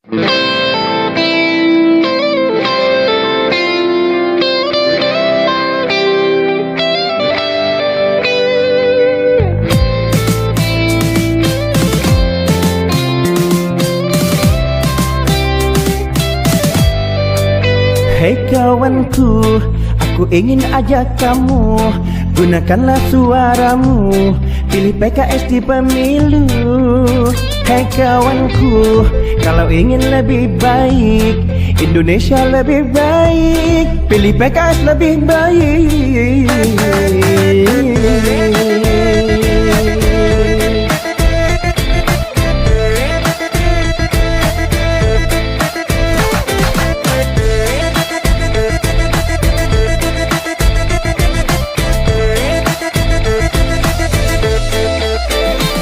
Hei kawanku, aku ingin ajak kamu, gunakanlah suaramu, pilih PKS di pemilu. Hei kawanku, kalau ingin lebih baik, Indonesia lebih baik, pilih PKS lebih baik.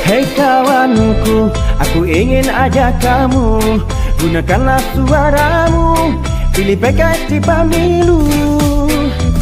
Hei kawanku, aku ingin ajak kamu, gunakanlah suaramu, pilih PKS di pemilu.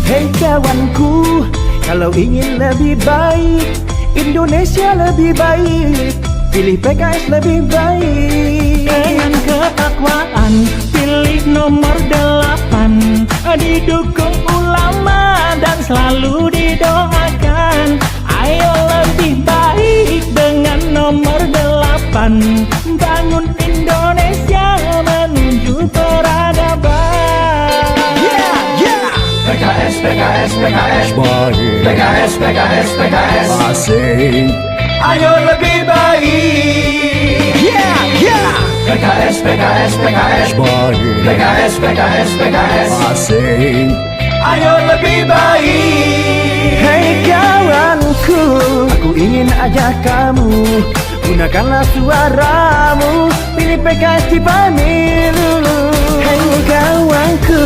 Hei kawanku, kalau ingin lebih baik, Indonesia lebih baik, pilih PKS lebih baik. Dengan ketakwaan, pilih nomor 8, didukung ulama dan selalu didoakan. Ayo lebih baik dengan nomor 8, bangun Indonesia menuju peradaban. PKS, PKS, PKS, PKS, PKS, PKS, Asik. ayo lebih baik. PKS, PKS, PKS, PKS, PKS, PKS, Asik. ayo lebih baik. Hei kawanku, aku ingin ajak kamu, gunakanlah suaramu, pilih PKS di pemilu. Hei kawanku,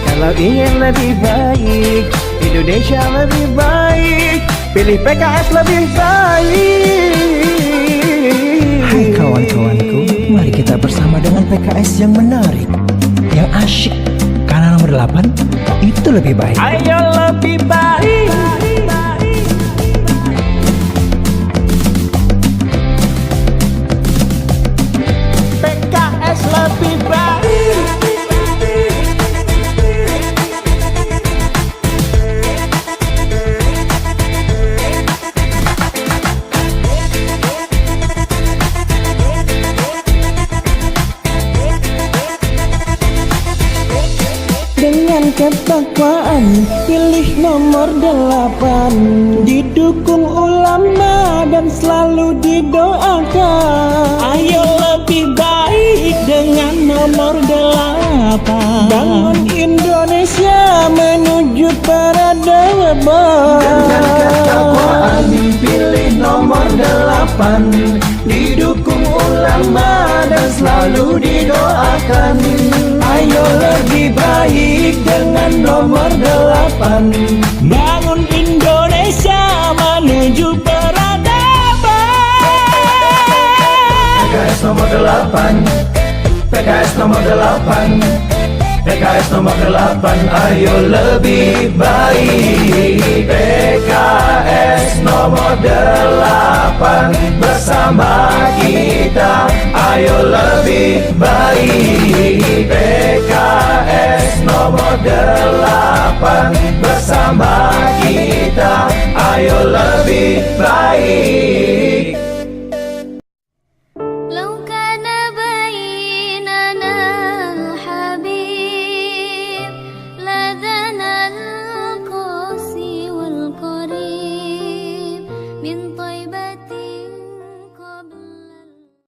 kalau ingin lebih baik, Indonesia lebih baik, pilih PKS lebih baik. Hai kawan-kawanku, mari kita bersama dengan PKS yang menarik, yang asyik. Karena nomor 8 itu lebih baik. Ayo lebih baik. PKS lebih baik. Dengan ketakwaan, pilih nomor 8, didukung ulama dan selalu didoakan. Ayo lebih baik dengan nomor 8, Bangun Indonesia menuju peradaban. Dengan ketakwaan, pilih nomor 8, didukung ulama dan selalu didoakan. Ayo lebih baik dengan nomor 8, bangun Indonesia menuju peradaban. PKS nomor 8, PKS nomor 8, PKS nomor 8, ayo lebih baik. PKS nomor 8, bersama kita, ayo lebih baik. PKS nomor 8, bersama kita, ayo lebih baik. لو كان بيننا الحبيب لدنا القاسي والقريب من طيبة